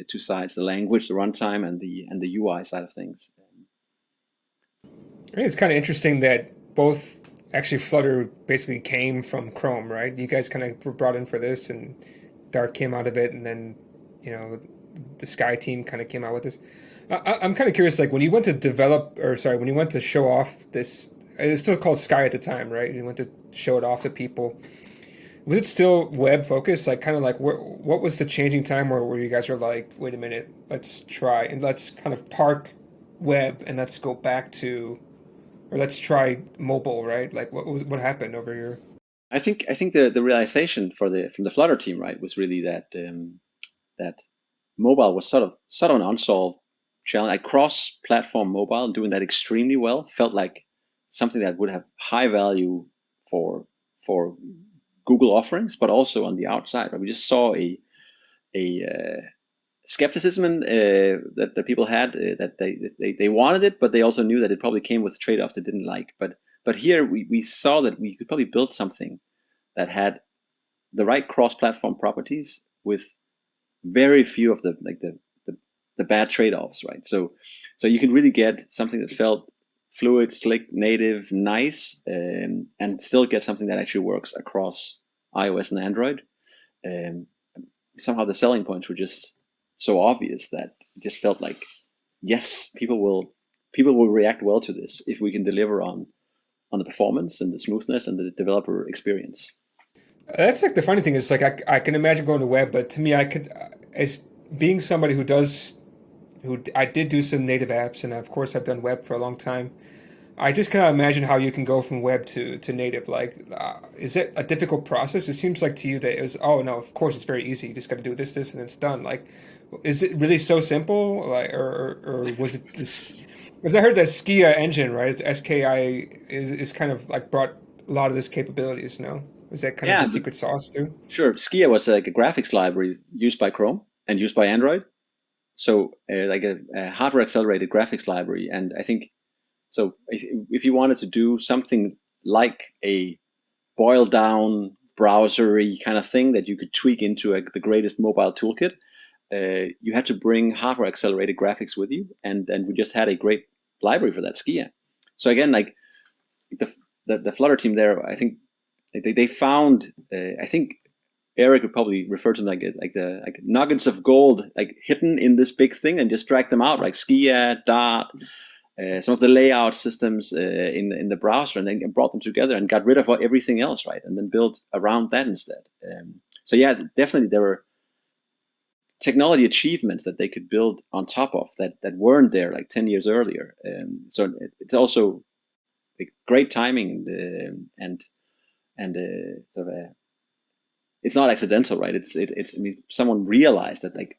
two sides: the language, the runtime, and the UI side of things. I think it's kind of interesting that both actually Flutter basically came from Chrome, right? You guys kind of were brought in for this, and Dart came out of it, and then you know the Sky team kind of came out with this. I'm kind of curious, like when you went to develop, or sorry, when you went to show off this, it was still called Sky at the time, right? You went to show it off to people. Was it still web focused? Like kind of like what was the changing time where you guys were like, wait a minute, let's try and let's kind of park web and let's go back to or let's try mobile, right? Like what happened over here? I think the realization for the from the Flutter team, right, was really that that mobile was sort of an unsolved challenge. Like cross-platform mobile, doing that extremely well felt like something that would have high value for for Google offerings, but also on the outside. Right? We just saw a skepticism that people had, that they wanted it, but they also knew that it probably came with trade-offs they didn't like. But here we saw that we could probably build something that had the right cross-platform properties with very few of the, the bad trade-offs, right? So you can really get something that felt fluid, slick, native, nice, and still get something that actually works across iOS and Android. Um, Somehow the selling points were just so obvious that it just felt like, yes, people will react well to this if we can deliver on the performance and the smoothness and the developer experience. That's like the funny thing is like I can imagine going to web, but to me I could as being somebody who I did do some native apps and of course I've done web for a long time. I just cannot imagine how you can go from web to native. Like, is it a difficult process? It seems like to you that it was, oh no, of course it's very easy. You just got to do this, and it's done. Like, is it really so simple? Like, or was it this? Because I heard that Skia engine, right? The SKI is kind of like brought a lot of this capabilities. No, is that kind of the Yeah, secret sauce too? sure. Skia was like a graphics library used by Chrome and used by Android. So like a hardware accelerated graphics library. And I think so if you wanted to do something like a boiled down browsery kind of thing that you could tweak into the greatest mobile toolkit, you had to bring hardware accelerated graphics with you, and we just had a great library for that, Skia. So again, like the the Flutter team there, I think they found, I think Eric would probably refer to them like nuggets of gold, like hidden in this big thing, and just drag them out, like Skia, Dart, some of the layout systems in the browser, and then brought them together and got rid of everything else, right, and then built around that instead. So yeah, definitely there were technology achievements that they could build on top of that weren't there like 10 years earlier. So it's also like great timing, and sort of it's not accidental, right? It's I mean, someone realized that like